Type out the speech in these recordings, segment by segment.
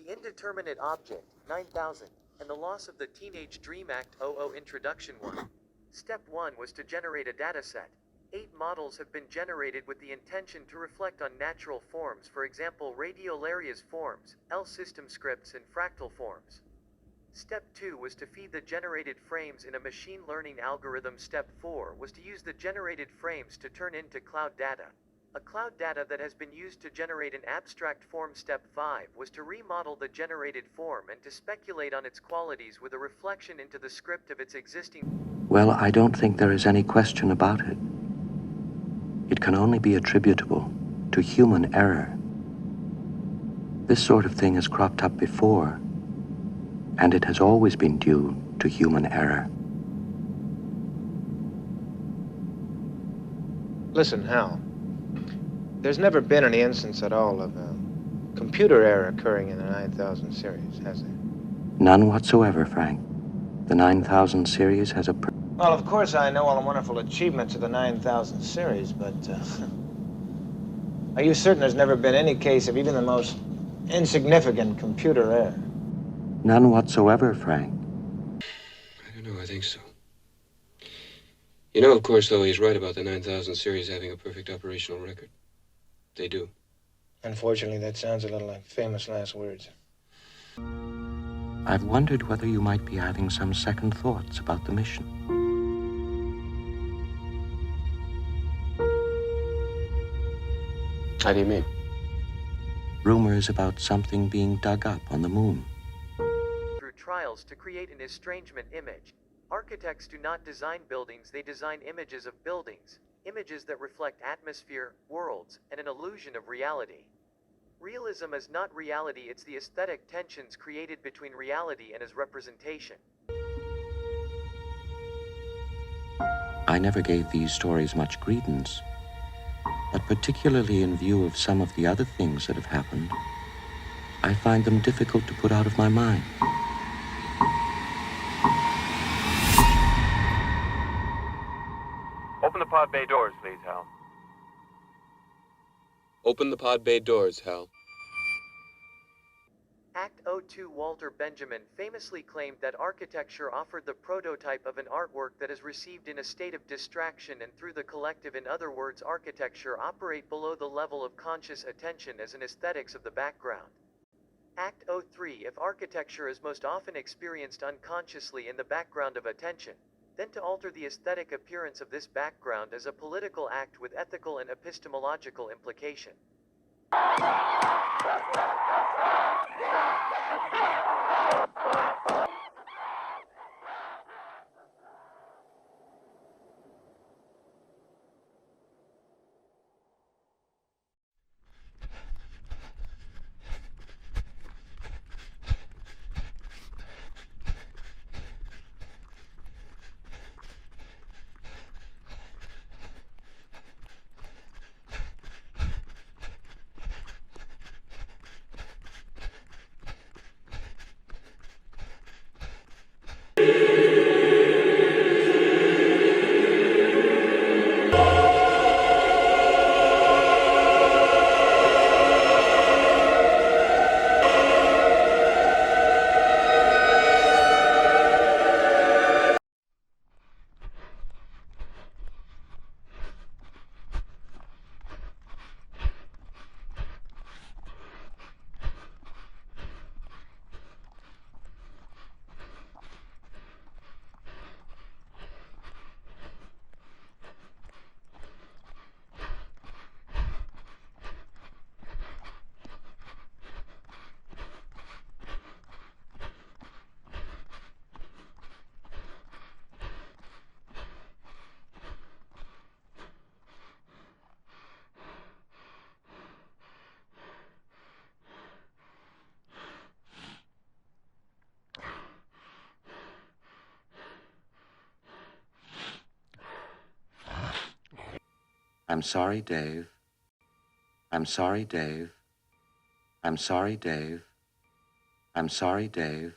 The Indeterminate Object, 9000, and the Loss of the Teenage Dream Act 00 Introduction 1. Step 1 was to generate a dataset. 8 models have been generated with the intention to reflect on natural forms, for example radiolarias forms, L-system scripts and fractal forms. Step 2 was to feed the generated frames in a machine learning algorithm. Step 4 was to use the generated frames to turn into cloud data. A cloud data that has been used to generate an abstract form. Step 5 was to remodel the generated form and to speculate on its qualities with a reflection into the script of its existing. Well, I don't think there is any question about it. It can only be attributable to human error. This sort of thing has cropped up before, and it has always been due to human error. Listen, Hal. There's never been any instance at all of computer error occurring in the 9000 series, has there? None whatsoever, Frank. The 9000 series has a... Well, of course I know all the wonderful achievements of the 9000 series, but are you certain there's never been any case of even the most insignificant computer error? None whatsoever, Frank. I don't know, I think so. You know, of course, though, he's right about the 9000 series having a perfect operational record. They do. Unfortunately, that sounds a little like famous last words. I've wondered whether you might be having some second thoughts about the mission. How do you mean? Rumors about something being dug up on the moon. Through trials to create an estrangement image. Architects do not design buildings, they design images of buildings, images that reflect atmosphere, worlds, and an illusion of reality. Realism is not reality, it's the aesthetic tensions created between reality and its representation. I never gave these stories much credence, but particularly in view of some of the other things that have happened, I find them difficult to put out of my mind. Open the pod bay doors, please, Hal. Open the pod bay doors, Hal. Act 02 Walter Benjamin famously claimed that architecture offered the prototype of an artwork that is received in a state of distraction and through the collective. In other words, architecture operate below the level of conscious attention as an aesthetics of the background. Act 03 If architecture is most often experienced unconsciously in the background of attention, then to alter the aesthetic appearance of this background is a political act with ethical and epistemological implication. I'm sorry, Dave. I'm sorry, Dave. I'm sorry, Dave. I'm sorry, Dave.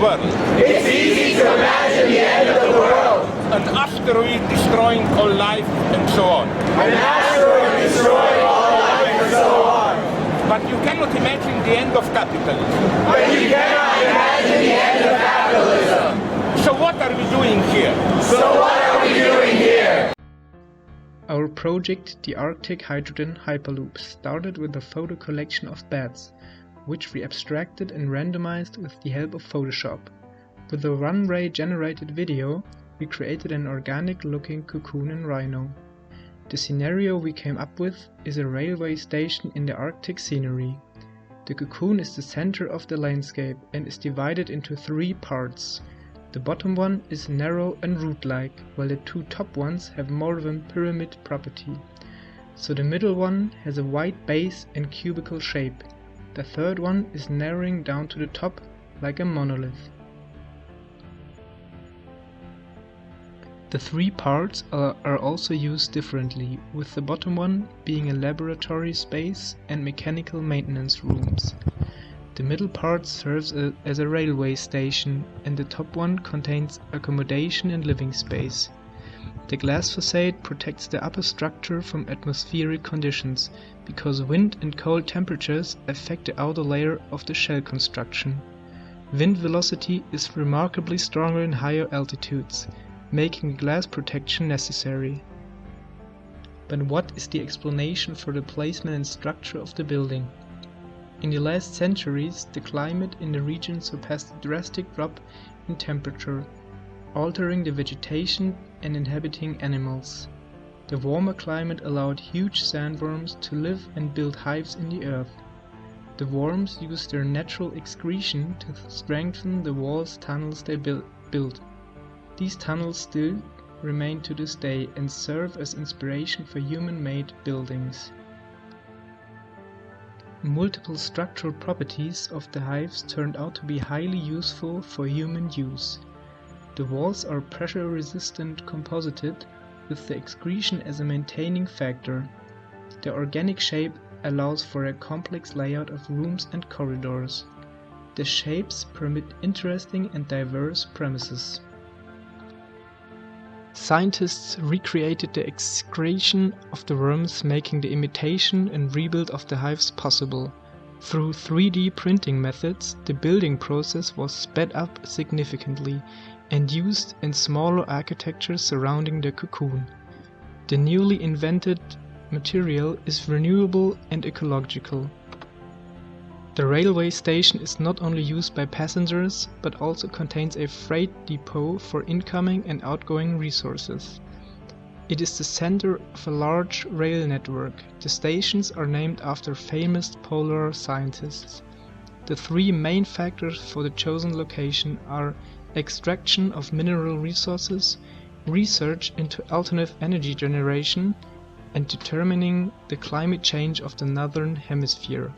world. It's easy to imagine the end of the world. An asteroid destroying all life and so on. An asteroid destroying all life and so on. But you cannot imagine the end of capitalism. But you cannot imagine the end of capitalism. So what are we doing here? So what are we doing here? Our project, the Arctic Hydrogen Hyperloop, started with a photo collection of bats, which we abstracted and randomized with the help of Photoshop. With a one-ray generated video, we created an organic-looking cocoon in Rhino. The scenario we came up with is a railway station in the Arctic scenery. The cocoon is the center of the landscape and is divided into 3 parts. The bottom one is narrow and root-like, while the 2 top ones have more of a pyramid property. So the middle one has a wide base and cubical shape. The third one is narrowing down to the top like a monolith. The 3 parts are also used differently, with the bottom one being a laboratory space and mechanical maintenance rooms. The middle part serves as a railway station, and the top one contains accommodation and living space. The glass facade protects the upper structure from atmospheric conditions, because wind and cold temperatures affect the outer layer of the shell construction. Wind velocity is remarkably stronger in higher altitudes, making glass protection necessary. But what is the explanation for the placement and structure of the building? In the last centuries, the climate in the region surpassed a drastic drop in temperature, altering the vegetation and inhabiting animals. The warmer climate allowed huge sandworms to live and build hives in the earth. The worms use their natural excretion to strengthen the walls tunnels they built. These tunnels still remain to this day and serve as inspiration for human-made buildings. Multiple structural properties of the hives turned out to be highly useful for human use. The walls are pressure-resistant composited, with the excretion as a maintaining factor. The organic shape allows for a complex layout of rooms and corridors. The shapes permit interesting and diverse premises. Scientists recreated the excretion of the worms, making the imitation and rebuild of the hives possible. Through 3D printing methods, the building process was sped up significantly and used in smaller architecture surrounding the cocoon. The newly invented material is renewable and ecological. The railway station is not only used by passengers, but also contains a freight depot for incoming and outgoing resources. It is the center of a large rail network. The stations are named after famous polar scientists. The 3 main factors for the chosen location are extraction of mineral resources, research into alternative energy generation, and determining the climate change of the northern hemisphere.